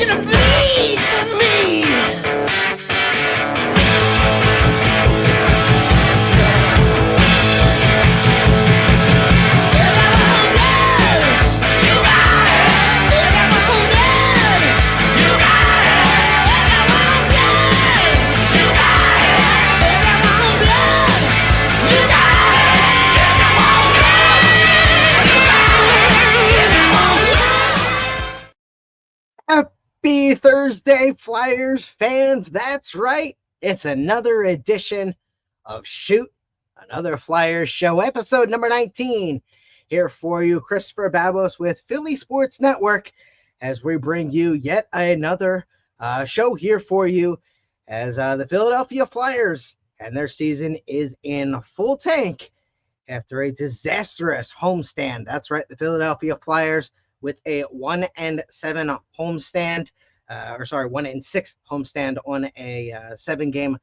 you to bleed for me. Happy Thursday, Flyers fans. That's right. It's another edition of Shoot, another Flyers show, episode number 19. Here for you, Christopher Babos with Philly Sports Network, as we bring you yet another show here for you as the Philadelphia Flyers and their season is in full tank after a disastrous homestand. That's right, the Philadelphia Flyers with a 1-7 homestand, 1-6 homestand on a 7-game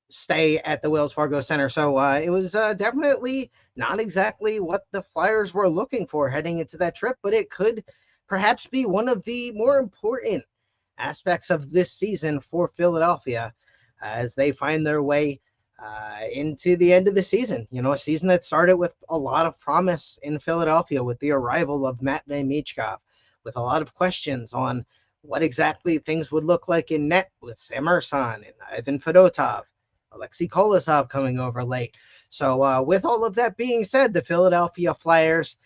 stay at the Wells Fargo Center. So it was definitely not exactly what the Flyers were looking for heading into that trip, but it could perhaps be one of the more important aspects of this season for Philadelphia as they find their way into the end of the season. You know, a season that started with a lot of promise in Philadelphia with the arrival of Matvei Michkov, with a lot of questions on what exactly things would look like in net with Sam Ersson and Ivan Fedotov, Alexei Kolosov coming over late. So with all of that being said, the Philadelphia Flyers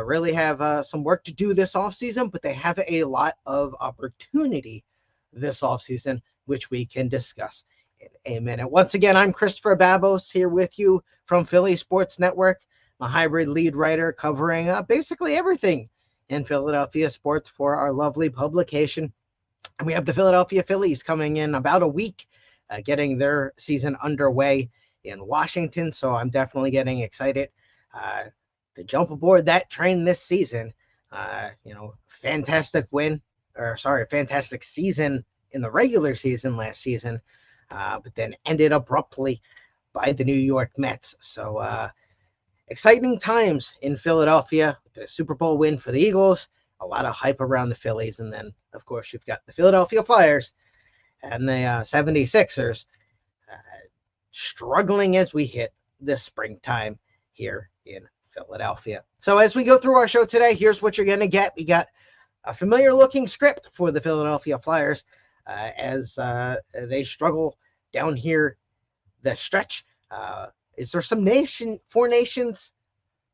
really have some work to do this offseason, but they have a lot of opportunity this offseason, which we can discuss in a minute. Once again, I'm Christopher Babos here with you from Philly Sports Network, a hybrid lead writer covering basically everything in Philadelphia sports for our lovely publication. And we have the Philadelphia Phillies coming in about a week, getting their season underway in Washington. So I'm definitely getting excited to jump aboard that train this season. Fantastic season in the regular season last season. But then ended abruptly by the New York Mets. So exciting times in Philadelphia. The Super Bowl win for the Eagles, a lot of hype around the Phillies. And then, of course, you've got the Philadelphia Flyers and the 76ers struggling as we hit the springtime here in Philadelphia. So as we go through our show today, here's what you're going to get. We got a familiar looking script for the Philadelphia Flyers as they struggle down here the stretch. Is there some four nations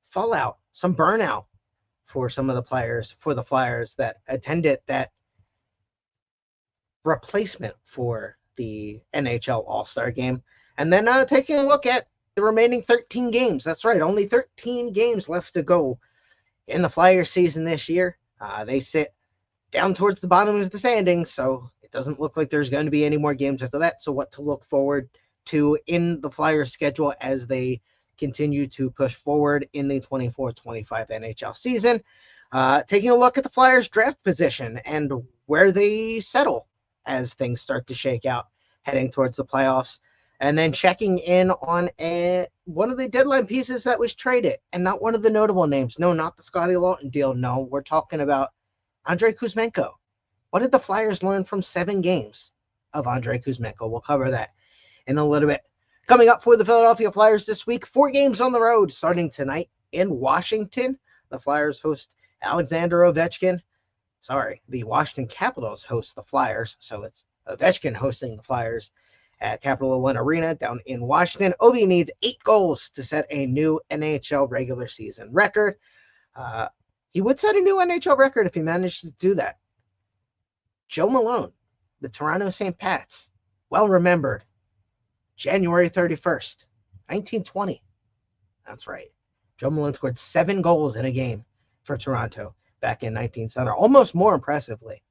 fallout, some burnout for some of the players, for the Flyers that attended that replacement for the NHL All-Star game? And then taking a look at the remaining 13 games. That's right, only 13 games left to go in the Flyers season this year. They sit down towards the bottom of the standings, so it doesn't look like there's going to be any more games after that. So what to look forward to in the Flyers schedule as they continue to push forward in the 24-25 NHL season. Taking a look at the Flyers draft position and where they settle as things start to shake out heading towards the playoffs. And then checking in on one of the deadline pieces that was traded, and not one of the notable names. No, not the Scotty Lawton deal. No, we're talking about Andrei Kuzmenko. What did the Flyers learn from 7 games of Andrei Kuzmenko? We'll cover that in a little bit. Coming up for the Philadelphia Flyers this week, 4 games on the road starting tonight in Washington. The Flyers host Alexander Ovechkin. The Washington Capitals host the Flyers, so it's Ovechkin hosting the Flyers at Capital One Arena down in Washington. Ovi needs 8 goals to set a new NHL regular season record. He would set a new NHL record if he managed to do that. Joe Malone, the Toronto St. Pats, well remembered, January 31st, 1920. That's right. Joe Malone scored 7 goals in a game for Toronto back in 1970. Almost more impressively,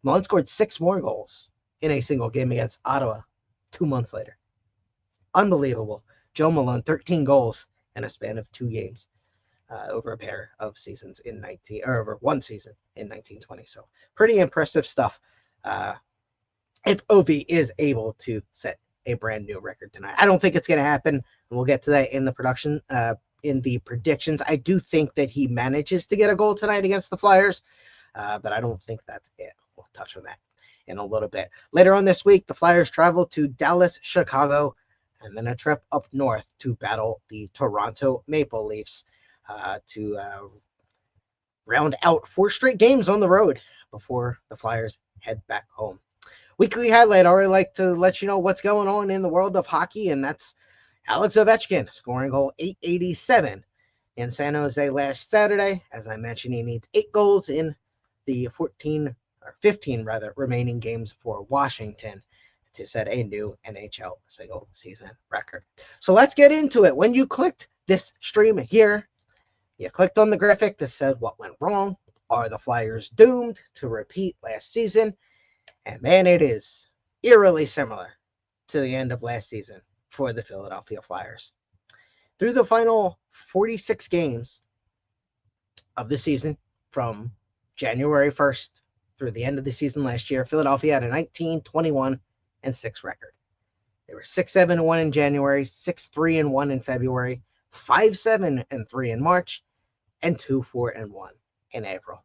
Malone scored 6 more goals in a single game against Ottawa 2 months later. Unbelievable. Joe Malone, 13 goals in a span of 2 games over a pair of seasons over one season in 1920. So pretty impressive stuff. If Ovi is able to set a brand new record tonight, I don't think it's going to happen. And we'll get to that in the predictions. I do think that he manages to get a goal tonight against the Flyers. but I don't think that's it. We'll touch on that in a little bit. Later on this week, the Flyers travel to Dallas, Chicago, and then a trip up north to battle the Toronto Maple Leafs to round out 4 straight games on the road before the Flyers head back home. Weekly highlight, I already like to let you know what's going on in the world of hockey, and that's Alex Ovechkin scoring goal 887 in San Jose last Saturday. As I mentioned, he needs 8 goals in the 15 remaining games for Washington to set a new NHL single season record. So let's get into it. When you clicked this stream here, you clicked on the graphic that said what went wrong. Are the Flyers doomed to repeat last season? And man, it is eerily similar to the end of last season for the Philadelphia Flyers. Through the final 46 games of the season, from January 1st through the end of the season last year, Philadelphia had a 19-21-6 record. They were 6-7-1 in January, 6-3-1 in February, 5-7-3 in March, and 2-4-1 in April.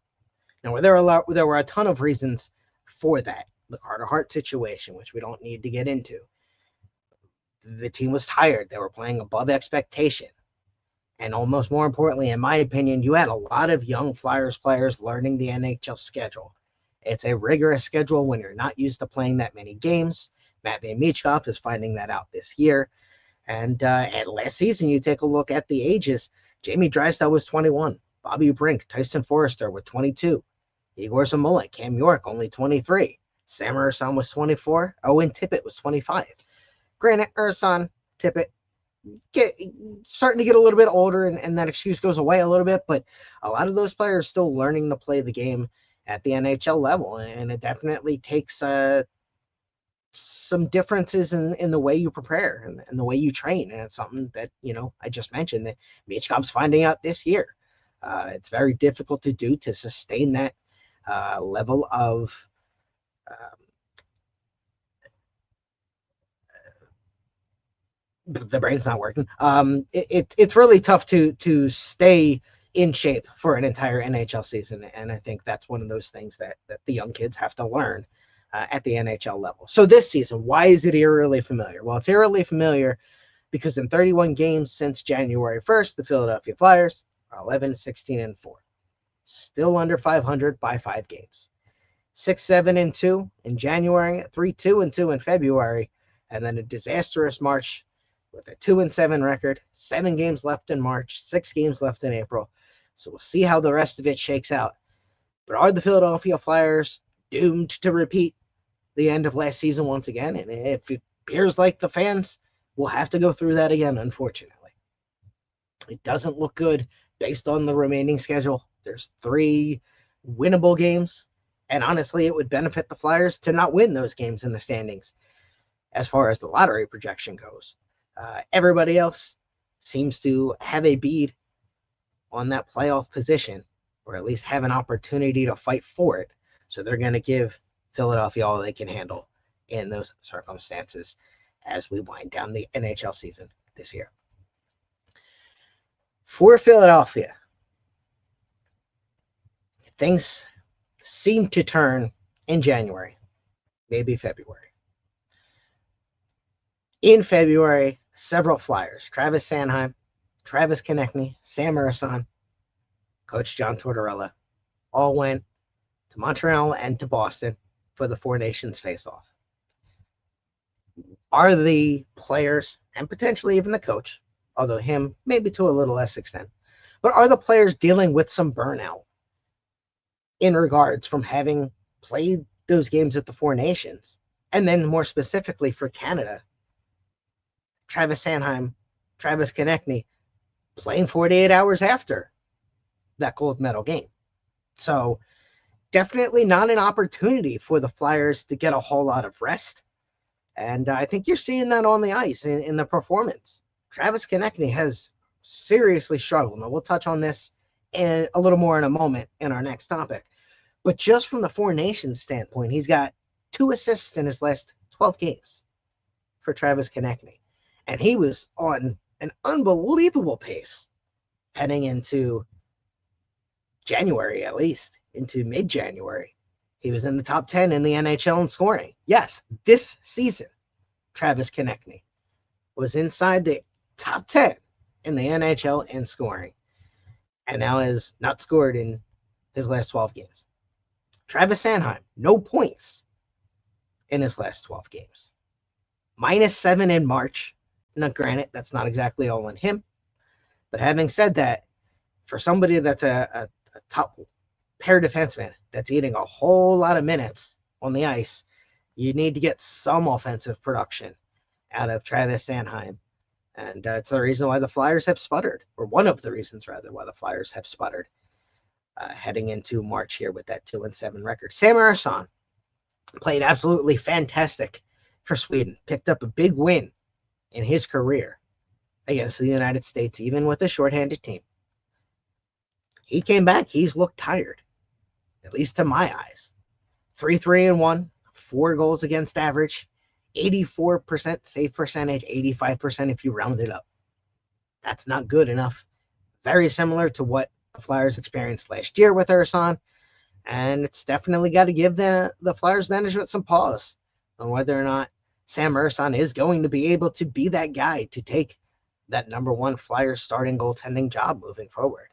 Now, there were a ton of reasons for that. The Carter Hart situation, which we don't need to get into. The team was tired. They were playing above expectation. And almost more importantly, in my opinion, you had a lot of young Flyers players learning the NHL schedule. It's a rigorous schedule when you're not used to playing that many games. Matvei Michkov is finding that out this year. And last season, you take a look at the ages. Jamie Drysdale was 21. Bobby Brink, Tyson Forrester with 22. Igor Zamula, Cam York, only 23. Sam Urson was 24. Owen Tippett was 25. Granted, Urson, Tippett, starting to get a little bit older, and that excuse goes away a little bit, but a lot of those players are still learning to play the game at the NHL level, and it definitely takes some differences in the way you prepare and the way you train, and it's something that, I just mentioned that Michkov's finding out this year. It's very difficult to do to sustain that level of the brain's not working. It's really tough to stay in shape for an entire NHL season, and I think that's one of those things that the young kids have to learn at the NHL level. So this season, why is it eerily familiar? Well, it's eerily familiar because in 31 games since January 1st, the Philadelphia Flyers are 11-16-4, still under 500 by 5 games. 6-7-2 in January, 3-2-2 in February, and then a disastrous March with a 2-7 record, 7 games left in March, 6 games left in April. So we'll see how the rest of it shakes out. But are the Philadelphia Flyers doomed to repeat the end of last season once again? And if it appears like the fans will have to go through that again, unfortunately. It doesn't look good based on the remaining schedule. There's 3 winnable games, and honestly, it would benefit the Flyers to not win those games in the standings as far as the lottery projection goes. Everybody else seems to have a bead on that playoff position, or at least have an opportunity to fight for it. So they're going to give Philadelphia all they can handle in those circumstances as we wind down the NHL season this year. For Philadelphia, things seem to turn in January, maybe February. In February, several Flyers, Travis Sanheim, Travis Konechny, Sam Urson, Coach John Tortorella, all went to Montreal and to Boston for the Four Nations face-off. Are the players, and potentially even the coach, although him maybe to a little less extent, but are the players dealing with some burnout in regards from having played those games at the Four Nations? And then more specifically for Canada, Travis Sanheim, Travis Konechny playing 48 hours after that gold medal game. So definitely not an opportunity for the Flyers to get a whole lot of rest. And I think you're seeing that on the ice in the performance. Travis Konechny has seriously struggled. Now, we'll touch on this a little more in a moment in our next topic. But just from the Four Nations standpoint, he's got 2 assists in his last 12 games for Travis Konechny. And he was on an unbelievable pace heading into January, at least. into mid-January, he was in the top 10 in the NHL in scoring. Yes, this season, Travis Konechny was inside the top 10 in the NHL in scoring, and now has not scored in his last 12 games. Travis Sanheim, no points in his last 12 games. -7 in March. Now, granted, that's not exactly all on him. But having said that, for somebody that's a top pair defenseman that's eating a whole lot of minutes on the ice, you need to get some offensive production out of Travis Sanheim. And it's the reason why the Flyers have sputtered, or one of the reasons, rather, why the Flyers have sputtered heading into March here with that 2-7 record. Sam Ersson played absolutely fantastic for Sweden, picked up a big win in his career against the United States, even with a shorthanded team. He came back. He's looked tired, at least to my eyes. 3-3-1, 4 goals against average, 84% save percentage, 85% if you round it up. That's not good enough. Very similar to what the Flyers experienced last year with Ersson, and it's definitely got to give the Flyers management some pause on whether or not Sam Ersson is going to be able to be that guy to take that number one Flyers starting goaltending job moving forward.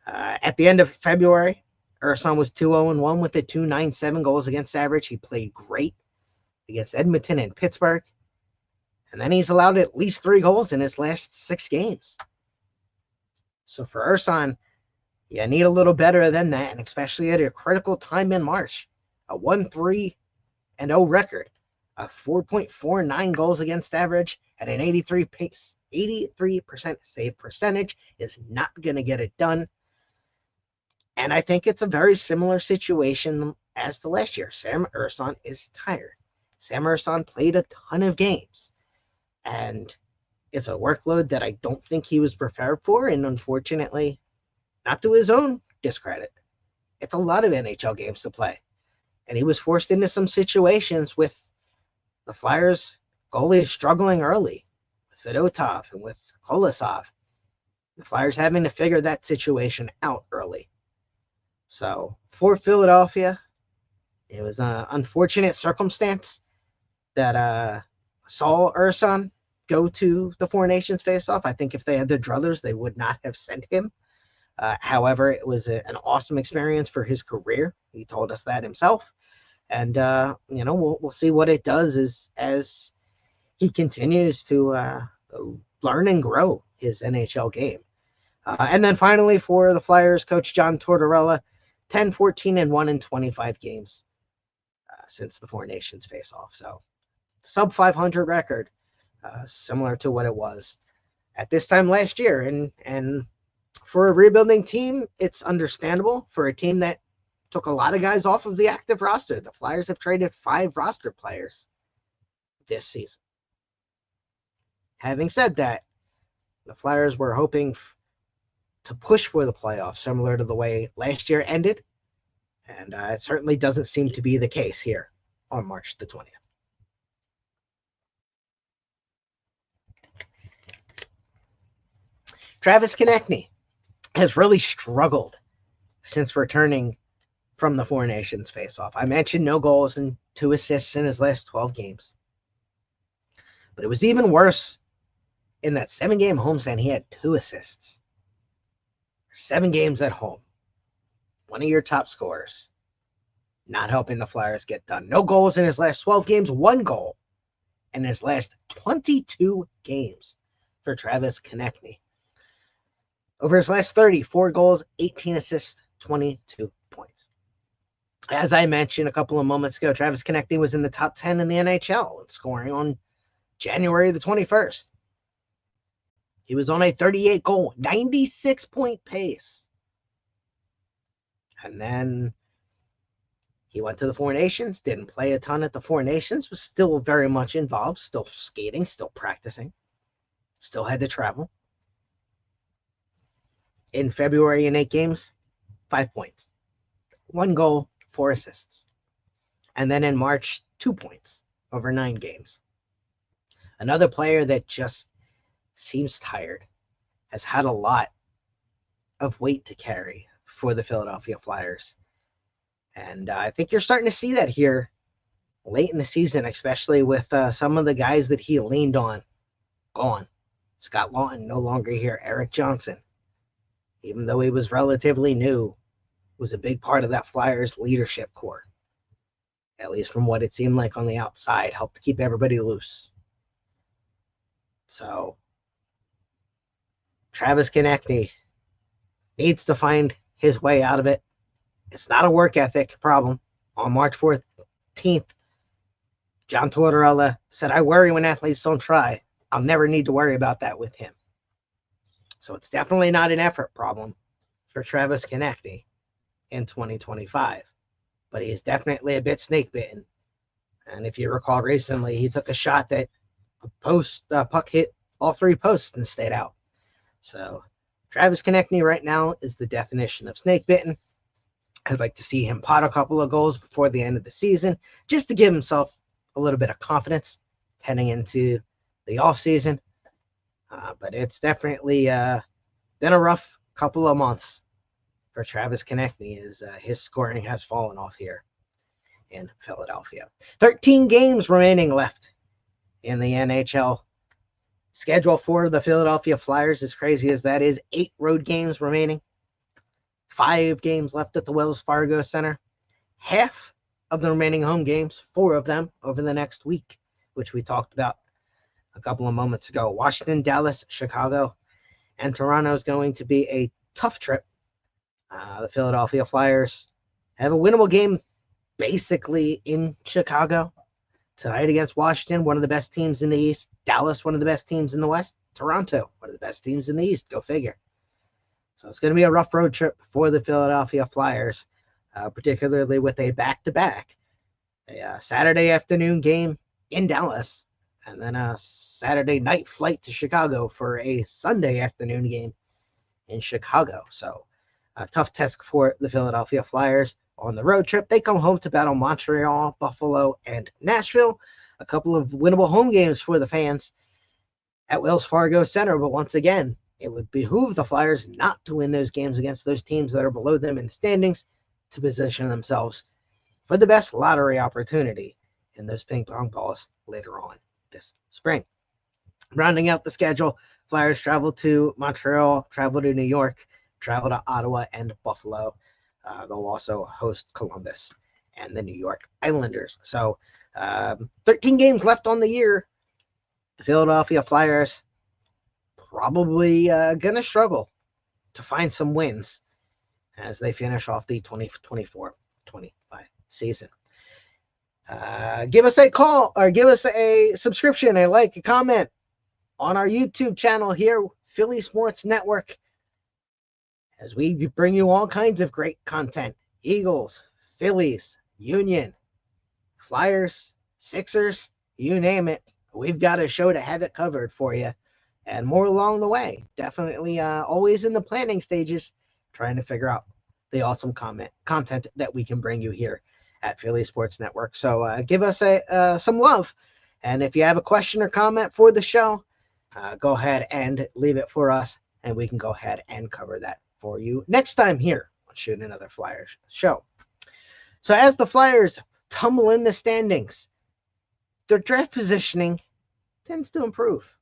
At the end of February, Ersson was 2-0-1 with a 2.97 goals against average. He played great against Edmonton and Pittsburgh, and then he's allowed at least 3 goals in his last 6 games. So for Ersson, you need a little better than that, and especially at a critical time in March. A 1-3-0 record, a 4.49 goals against average, at an 83% save percentage is not going to get it done. And I think it's a very similar situation as the last year. Sam Ersson is tired. Sam Ersson played a ton of games, and it's a workload that I don't think he was prepared for, and unfortunately, not to his own discredit, it's a lot of NHL games to play. And he was forced into some situations with the Flyers goalies struggling early, with Fedotov and with Kolosov. The Flyers having to figure that situation out early. So for Philadelphia, it was an unfortunate circumstance that saw Ersson go to the Four Nations face-off. I think if they had their druthers, they would not have sent him. However, it was an awesome experience for his career. He told us that himself. And, we'll see what it does as he continues to learn and grow his NHL game. And then finally for the Flyers, Coach John Tortorella, 10-14-1 in 25 games since the Four Nations face-off. So sub 500 record, similar to what it was at this time last year. And for a rebuilding team, it's understandable. For a team that took a lot of guys off of the active roster, the Flyers have traded 5 roster players this season. Having said that, the Flyers were hoping to push for the playoffs, similar to the way last year ended, and it certainly doesn't seem to be the case here on March the 20th. Travis Konechny has really struggled since returning from the Four Nations face-off. I mentioned no goals and 2 assists in his last 12 games. But it was even worse in that 7-game homestand. He had 2 assists. 7 games at home. One of your top scorers. Not helping the Flyers get done. No goals in his last 12 games. 1 goal in his last 22 games for Travis Konechny. Over his last 30, 4 goals, 18 assists, 22 points. As I mentioned a couple of moments ago, Travis Konechny was in the top 10 in the NHL in scoring on January the 21st. He was on a 38-goal, 96-point pace. And then he went to the Four Nations, didn't play a ton at the Four Nations, was still very much involved, still skating, still practicing, still had to travel. In February, in 8 games, 5 points. 1 goal, 4 assists. And then in March, 2 points over 9 games. Another player that just seems tired, has had a lot of weight to carry for the Philadelphia Flyers. And I think you're starting to see that here late in the season, especially with some of the guys that he leaned on gone. Scott Lawton no longer here. Eric Johnson, even though he was relatively new, was a big part of that Flyers leadership core. At least from what it seemed like on the outside, helped keep everybody loose. So Travis Konechny needs to find his way out of it. It's not a work ethic problem. On March 14th, John Tortorella said, "I worry when athletes don't try. I'll never need to worry about that with him." So it's definitely not an effort problem for Travis Konechny in 2025. But he is definitely a bit snake bitten. And if you recall recently, he took a shot that a puck hit all three posts and stayed out. So Travis Konechny right now is the definition of snake bitten. I'd like to see him pot a couple of goals before the end of the season, just to give himself a little bit of confidence heading into the offseason. But it's definitely been a rough couple of months for Travis Konechny as his scoring has fallen off here in Philadelphia. 13 games remaining left in the NHL schedule for the Philadelphia Flyers, as crazy as that is. 8 road games remaining. 5 games left at the Wells Fargo Center. Half of the remaining home games, 4 of them over the next week, which we talked about a couple of moments ago. Washington, Dallas, Chicago, and Toronto is going to be a tough trip. The Philadelphia Flyers have a winnable game basically in Chicago tonight against Washington, one of the best teams in the East. Dallas, one of the best teams in the West. Toronto, one of the best teams in the East. Go figure. So it's going to be a rough road trip for the Philadelphia Flyers, particularly with a back-to-back, a Saturday afternoon game in Dallas, and then a Saturday night flight to Chicago for a Sunday afternoon game in Chicago. So a tough test for the Philadelphia Flyers on the road trip. They come home to battle Montreal, Buffalo, and Nashville. A couple of winnable home games for the fans at Wells Fargo Center, but once again, it would behoove the Flyers not to win those games against those teams that are below them in the standings to position themselves for the best lottery opportunity in those ping pong balls later on this spring. Rounding out the schedule, Flyers travel to Montreal, travel to New York, travel to Ottawa and Buffalo. They'll also host Columbus and the New York Islanders. So 13 games left on the year. The Philadelphia Flyers probably going to struggle to find some wins as they finish off the 2024-25 season. Give us a call or give us a subscription, a like, a comment on our YouTube channel here, Philly Sports Network, as we bring you all kinds of great content. Eagles, Phillies, Union, Flyers, Sixers, you name it. We've got a show to have it covered for you, and more along the way. Definitely always in the planning stages, trying to figure out the awesome content that we can bring you here at Philly Sports Network. So give us some love, and if you have a question or comment for the show, go ahead and leave it for us, and we can go ahead and cover that for you next time here on Shooting Another Flyers show. So as the Flyers tumble in the standings, their draft positioning tends to improve.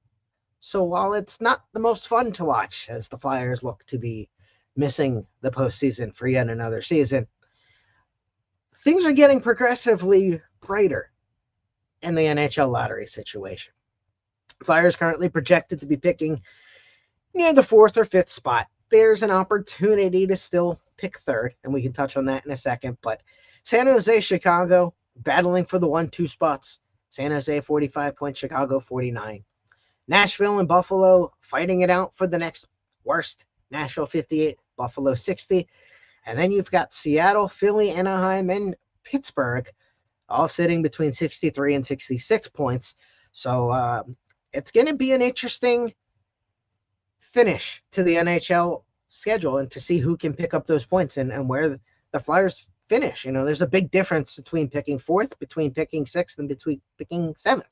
So while it's not the most fun to watch as the Flyers look to be missing the postseason for yet another season, things are getting progressively brighter in the NHL lottery situation. Flyers currently projected to be picking near the 4th or 5th spot. There's an opportunity to still pick 3rd, and we can touch on that in a second. But San Jose, Chicago, battling for the 1-2 spots. San Jose 45 points, Chicago 49. Nashville and Buffalo fighting it out for the next worst. Nashville 58, Buffalo 60. And then you've got Seattle, Philly, Anaheim, and Pittsburgh all sitting between 63 and 66 points. So it's going to be an interesting finish to the NHL schedule and to see who can pick up those points and where the Flyers finish. You know, there's a big difference between picking 4th, between picking 6th, and between picking 7th.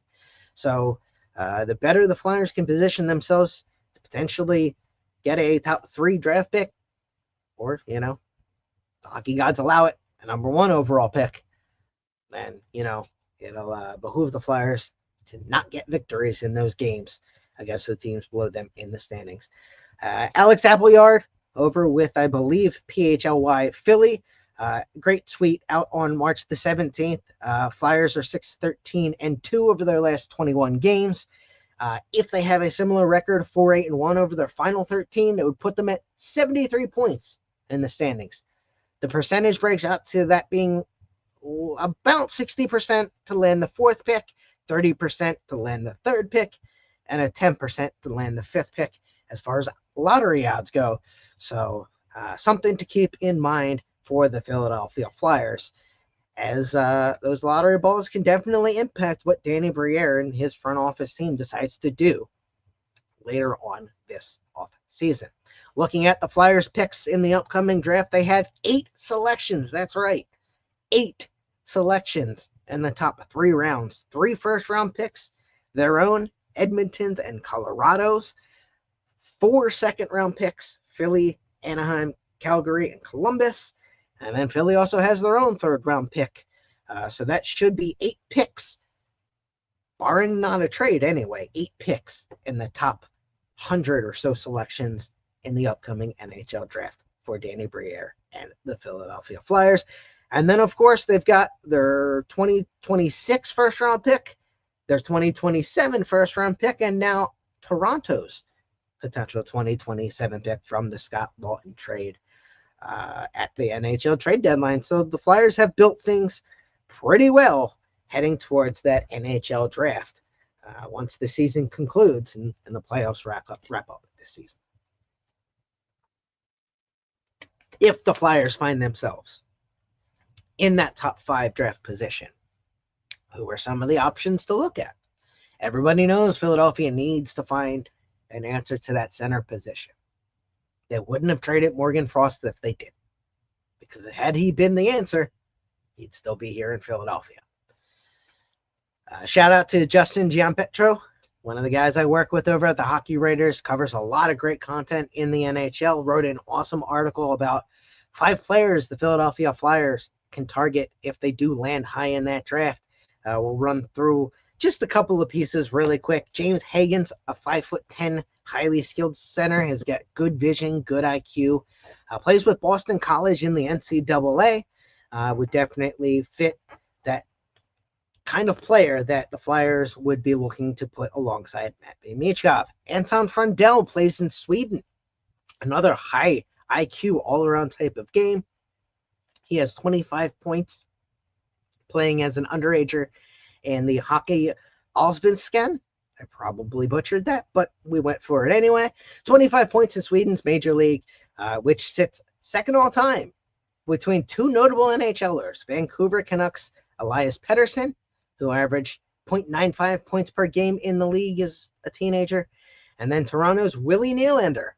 So the better the Flyers can position themselves to potentially get a top 3 draft pick, or, you know, the hockey gods allow it, a number 1 overall pick, then, it'll behoove the Flyers to not get victories in those games against the teams below them in the standings. Alex Appleyard over with, I believe, PHLY Philly. Great tweet out on March the 17th. Flyers are 6-13-2 over their last 21 games. If they have a similar record, 4-8-1 over their final 13, it would put them at 73 points in the standings. The percentage breaks out to that being about 60% to land the 4th pick, 30% to land the 3rd pick, and a 10% to land the 5th pick as far as lottery odds go. So something to keep in mind for the Philadelphia Flyers, as those lottery balls can definitely impact what Danny Briere and his front office team decides to do later on this off season. Looking at the Flyers picks in the upcoming draft, they have 8 selections. That's right, 8 selections in the top 3 rounds. 3 first-round picks, their own, Edmonton's and Colorado's. 4 second-round picks, Philly, Anaheim, Calgary, and Columbus. And then Philly also has their own 3rd-round pick. So that should be 8 picks, barring not a trade anyway, 8 picks in the top 100 or so selections in the upcoming NHL draft for Danny Briere and the Philadelphia Flyers. And then, of course, they've got their 2026 first-round pick, their 2027 first-round pick, and now Toronto's potential 2027 pick from the Scott Laughton trade at the NHL trade deadline. So the Flyers have built things pretty well heading towards that NHL draft once the season concludes and the playoffs wrap up this season. If the Flyers find themselves in that top 5 draft position, who are some of the options to look at? Everybody knows Philadelphia needs to find an answer to that center position. They wouldn't have traded Morgan Frost if they did, because had he been the answer, he'd still be here in Philadelphia. Shout out to Justin Gianpetro, one of the guys I work with over at the Hockey Writers, covers a lot of great content in the NHL, wrote an awesome article about 5 players the Philadelphia Flyers can target if they do land high in that draft. We'll run through just a couple of pieces really quick. James Hagen's a 5'10", highly skilled center. Has got good vision, good IQ. Plays with Boston College in the NCAA. Would definitely fit that kind of player that the Flyers would be looking to put alongside Matvei Michkov. Anton Frundell plays in Sweden. Another high IQ all-around type of game. He has 25 points playing as an underager in the Hockey Allsvenskan. I probably butchered that, but we went for it anyway. 25 points in Sweden's Major League, which sits second all time between 2 notable NHLers. Vancouver Canucks' Elias Pettersson, who averaged 0.95 points per game in the league as a teenager, and then Toronto's Willie Nylander,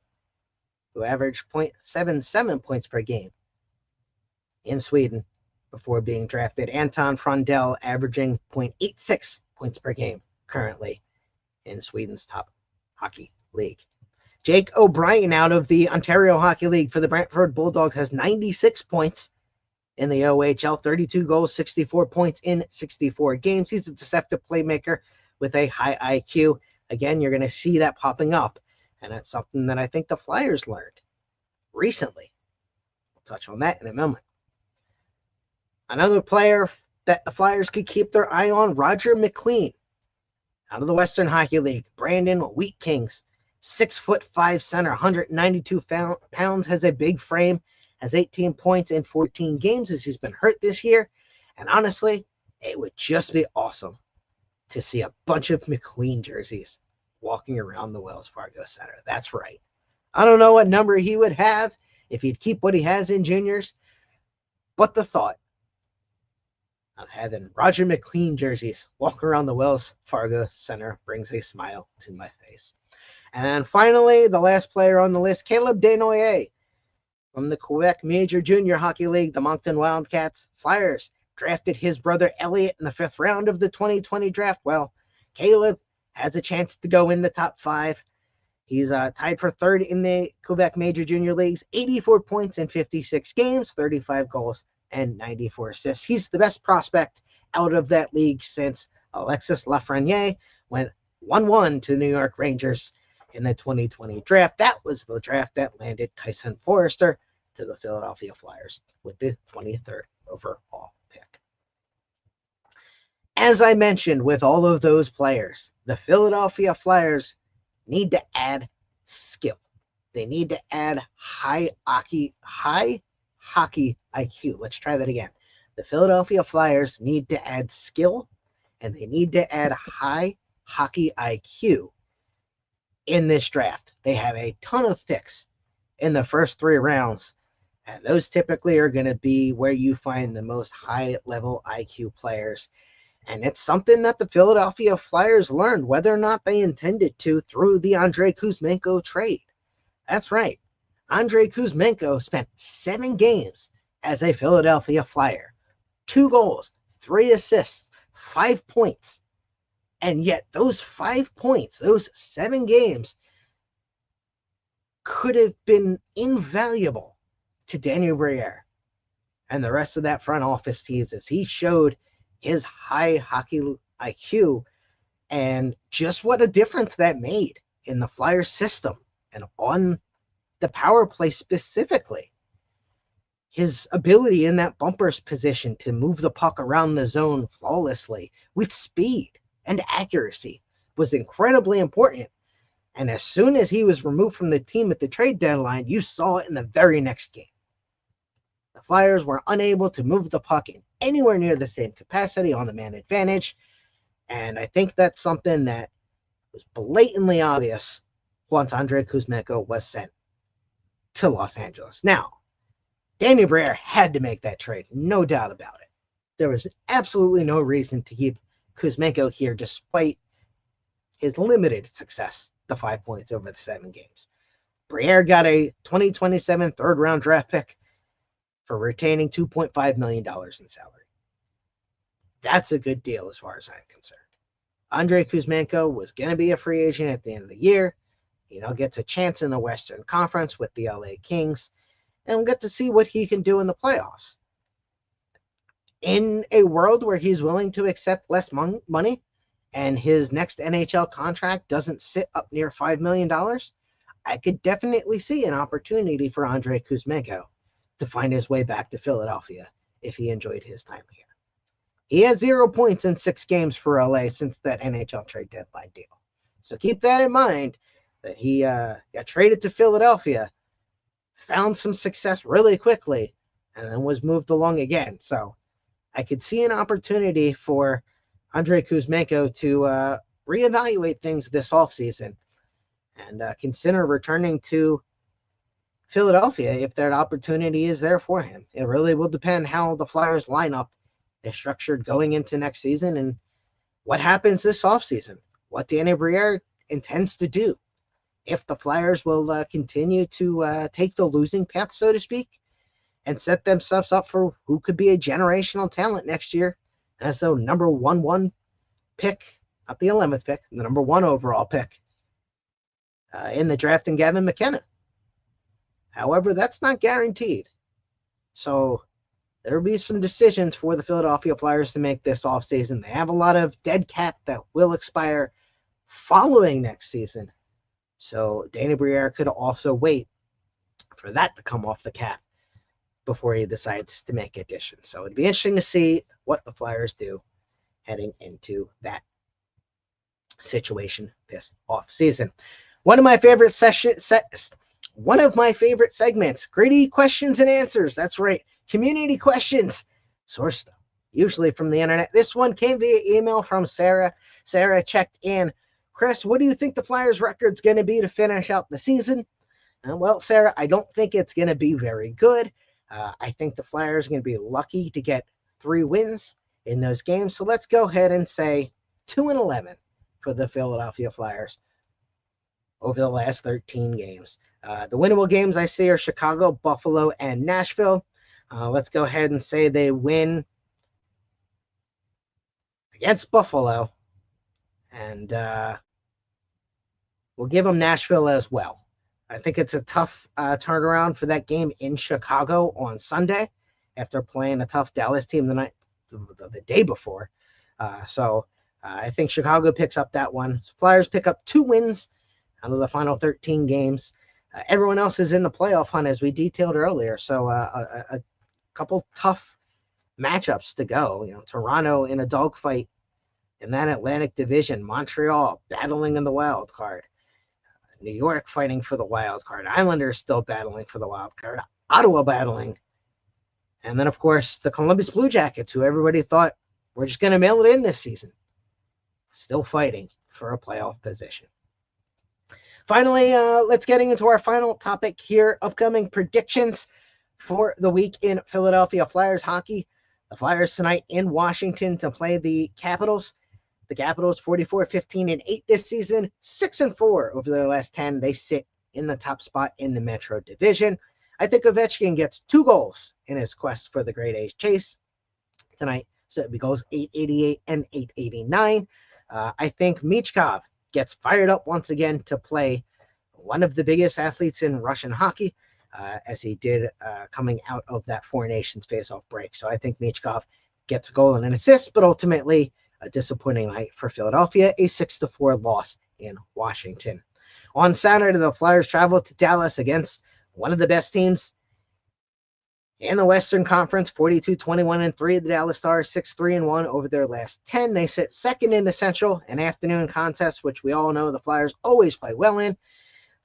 who averaged 0.77 points per game in Sweden before being drafted. Anton Frundell averaging 0.86 points per game currently in Sweden's top hockey league. Jake O'Brien out of the Ontario Hockey League for the Brantford Bulldogs has 96 points in the OHL, 32 goals, 64 points in 64 games. He's a deceptive playmaker with a high IQ. Again, you're going to see that popping up, and that's something that I think the Flyers learned recently. We'll touch on that in a moment. Another player that the Flyers could keep their eye on, Roger McQueen out of the Western Hockey League. Brandon Wheat Kings, 6'5" center, 192 pounds, has a big frame, has 18 points in 14 games as he's been hurt this year. And honestly, it would just be awesome to see a bunch of McQueen jerseys walking around the Wells Fargo Center. That's right. I don't know what number he would have if he'd keep what he has in juniors, but the thought of having Roger McQueen jerseys walk around the Wells Fargo Center brings a smile to my face. And finally, the last player on the list, Caleb Desnoyers from the Quebec Major Junior Hockey League, the Moncton Wildcats. Flyers drafted his brother Elliot in the 5th round of the 2020 draft. Well, Caleb has a chance to go in the top 5. He's tied for 3rd in the Quebec Major Junior Leagues, 84 points in 56 games, 35 goals, and 94 assists. He's the best prospect out of that league since Alexis Lafreniere went 1-1 to New York Rangers in the 2020 draft. That was the draft that landed Tyson Forrester to the Philadelphia Flyers with the 23rd overall pick. As I mentioned, with all of those players, the Philadelphia Flyers need to add skill. They need to add high hockey IQ. Let's try that again. The Philadelphia Flyers need to add skill, and they need to add high hockey IQ in this draft. They have a ton of picks in the first 3 rounds, and those typically are going to be where you find the most high-level IQ players. And it's something that the Philadelphia Flyers learned, whether or not they intended to, through the Andrei Kuzmenko trade. That's right. Andrei Kuzmenko spent 7 games as a Philadelphia Flyer. 2 goals, 3 assists, 5 points. And yet those 5 points, those 7 games, could have been invaluable to Daniel Briere and the rest of that front office teams as he showed his high hockey IQ and just what a difference that made in the Flyers system and on the power play specifically. His ability in that bumpers position to move the puck around the zone flawlessly with speed and accuracy was incredibly important. And as soon as he was removed from the team at the trade deadline, you saw it in the very next game. The Flyers were unable to move the puck in anywhere near the same capacity on the man advantage. And I think that's something that was blatantly obvious once Andrei Kuzmenko was sent to Los Angeles. Now, Daniel Briere had to make that trade, no doubt about it. There was absolutely no reason to keep Kuzmenko here despite his limited success, the 5 points over the 7 games. Briere got a 2027 third-round draft pick for retaining $2.5 million in salary. That's a good deal as far as I'm concerned. Andrei Kuzmenko was going to be a free agent at the end of the year. Gets a chance in the Western Conference with the LA Kings, and we'll get to see what he can do in the playoffs. In a world where he's willing to accept less money and his next NHL contract doesn't sit up near $5 million, I could definitely see an opportunity for Andrei Kuzmenko to find his way back to Philadelphia if he enjoyed his time here. He has 0 points in 6 games for LA since that NHL trade deadline deal. So keep that in mind, that he got traded to Philadelphia, found some success really quickly, and then was moved along again. So I could see an opportunity for Andrei Kuzmenko to reevaluate things this offseason and consider returning to Philadelphia if that opportunity is there for him. It really will depend how the Flyers lineup is structured going into next season and what happens this offseason, what Daniel Briere intends to do. If the Flyers will continue to take the losing path, so to speak, and set themselves up for who could be a generational talent next year as the number 1 pick, not the 11th pick, the number 1 overall pick in the draft in Gavin McKenna. However, that's not guaranteed. So there will be some decisions for the Philadelphia Flyers to make this offseason. They have a lot of dead cap that will expire following next season. So Daniel Briere could also wait for that to come off the cap before he decides to make additions. So it'd be interesting to see what the Flyers do heading into that situation this offseason. One of my favorite segments, Gritty Questions and Answers. That's right, community questions, sourced usually from the internet. This one came via email from Sarah. Sarah checked in. Chris, what do you think the Flyers' record's going to be to finish out the season? Well, Sarah, I don't think it's going to be very good. I think the Flyers are going to be lucky to get 3 wins in those games. So let's go ahead and say 2-11 for the Philadelphia Flyers over the last 13 games. The winnable games I see are Chicago, Buffalo, and Nashville. Let's go ahead and say they win against Buffalo. And we'll give them Nashville as well. I think it's a tough turnaround for that game in Chicago on Sunday. after playing a tough Dallas team the day before. So I think Chicago picks up that one. Flyers pick up 2 wins out of the final 13 games. Everyone else is in the playoff hunt, as we detailed earlier. So a couple tough matchups to go. Toronto in a dogfight in that Atlantic Division. Montreal battling in the wild card. New York fighting for the wild card. Islanders still battling for the wild card. Ottawa battling. And then, of course, the Columbus Blue Jackets, who everybody thought were just going to mail it in this season, still fighting for a playoff position. Finally, let's get into our final topic here. Upcoming predictions for the week in Philadelphia Flyers hockey. The Flyers tonight in Washington to play the Capitals. The Capitals 44-15-8 this season, 6-4 over their last 10. They sit in the top spot in the Metro Division. I think Ovechkin gets 2 goals in his quest for the Great A's chase tonight. So it goes 888 and 889. I think Michkov gets fired up once again to play one of the biggest athletes in Russian hockey, as he did coming out of that Four Nations face-off break. So I think Michkov gets a goal and an assist, but ultimately a disappointing night for Philadelphia, a 6-4 loss in Washington. On Saturday, the Flyers travel to Dallas against one of the best teams in the Western Conference, 42-21-3. The Dallas Stars 6-3-1 over their last 10. They sit second in the Central, an afternoon contest, which we all know the Flyers always play well in.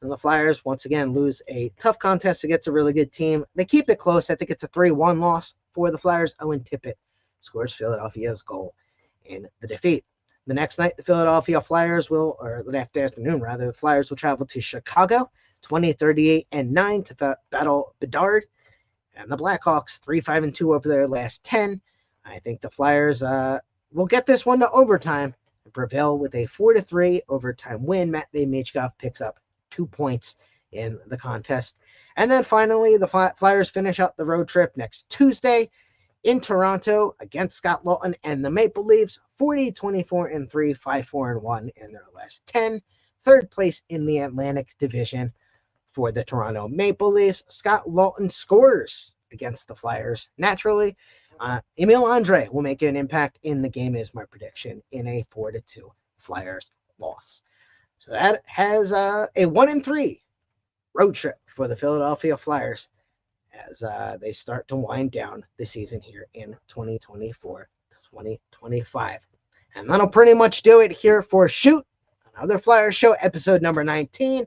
And the Flyers, once again, lose a tough contest against a really good team. They keep it close. I think it's a 3-1 loss for the Flyers. Owen Tippett scores Philadelphia's goal in the defeat. The next night, the Philadelphia Flyers the afternoon, the Flyers will travel to Chicago, 20-38-9 to battle Bedard. And the Blackhawks, 3-5-2 over their last 10. I think the Flyers will get this one to overtime and prevail with a 4-3 overtime win. Matvei Michkov picks up 2 points in the contest. And then finally, the Flyers finish out the road trip next Tuesday in Toronto against Scott Laughton and the Maple Leafs, 40-24-3, 5-4-1 in their last 10. Third place in the Atlantic Division for the Toronto Maple Leafs. Scott Laughton scores against the Flyers. Naturally, Emil Andre will make an impact in the game, is my prediction, in a 4-2 Flyers loss. So that has a 1-3 road trip for the Philadelphia Flyers as they start to wind down the season here in 2024-2025. And that'll pretty much do it here for Shoot, another Flyers show, episode number 19.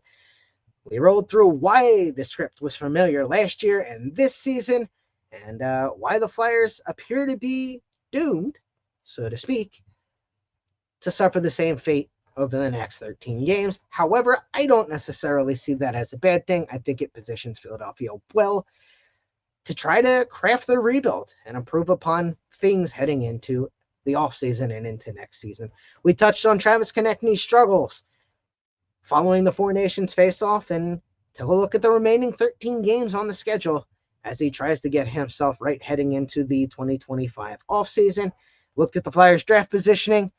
We rolled through why the script was familiar last year and this season, and why the Flyers appear to be doomed, so to speak, to suffer the same fate over the next 13 games. However, I don't necessarily see that as a bad thing. I think it positions Philadelphia well to try to craft their rebuild and improve upon things heading into the offseason and into next season. We touched on Travis Konechny's struggles following the Four Nations face-off and took a look at the remaining 13 games on the schedule as he tries to get himself right heading into the 2025 offseason. Looked at the Flyers draft positioning,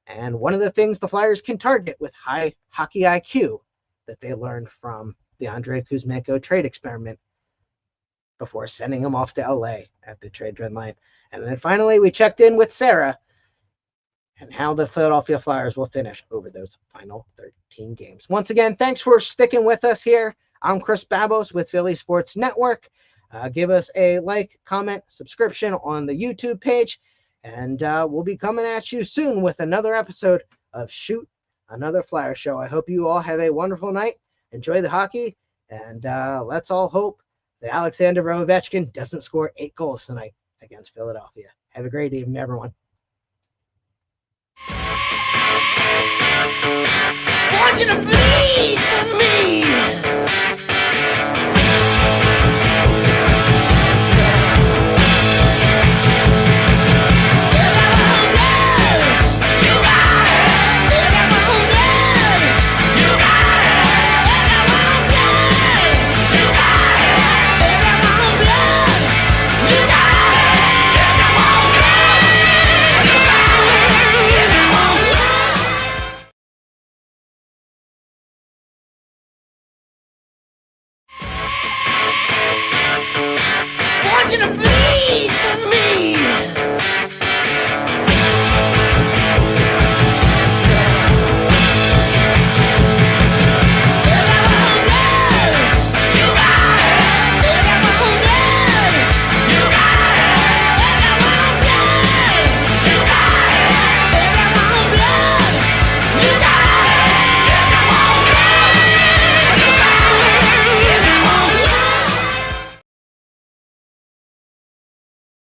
and one of the things the Flyers can target with high hockey IQ that they learned from the Andrei Kuzmenko trade experiment before sending him off to LA at the trade deadline. And then finally, we checked in with Sarah and how the Philadelphia Flyers will finish over those final 13 games. Once again, thanks for sticking with us here. I'm Chris Babos with Philly Sports Network. Give us a like, comment, subscription on the YouTube page, and we'll be coming at you soon with another episode of Shoot, another Flyer show. I hope you all have a wonderful night. Enjoy the hockey, and let's all hope that Alexander Ovechkin doesn't score 8 goals tonight against Philadelphia. Have a great evening, everyone. I want you to bleed for me.